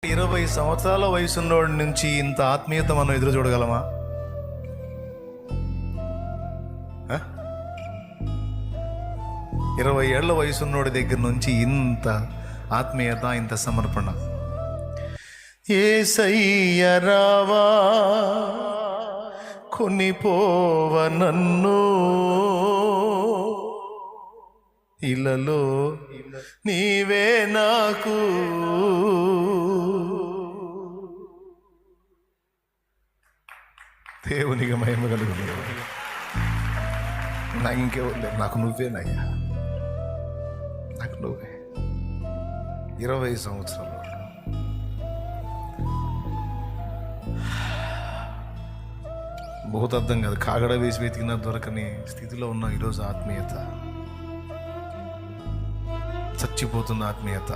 20 సంవత్సరాల వయసున్నోడి నుంచి ఇంత ఆత్మీయత మనం ఎదురు చూడగలమా? 20 ఏళ్ల వయసున్నోడి దగ్గర నుంచి ఇంత ఆత్మీయత, ఇంత సమర్పణ. యేసయ్య రావా కొనిపోవ నన్ను ఇలలో నీవే నాకు. దేవునికి మహిమ కలుగుతుంది. నాకు ఇంకెవరు లేరు, నాకు నువ్వేనయ్యా, నాకు నువ్వే. 20 సంవత్సరాలు భూతద్దం కాదు, కాగడ వేసి వెతికినా దొరకని స్థితిలో ఉన్న ఈరోజు ఆత్మీయత, చచ్చిపోతున్న ఆత్మీయత.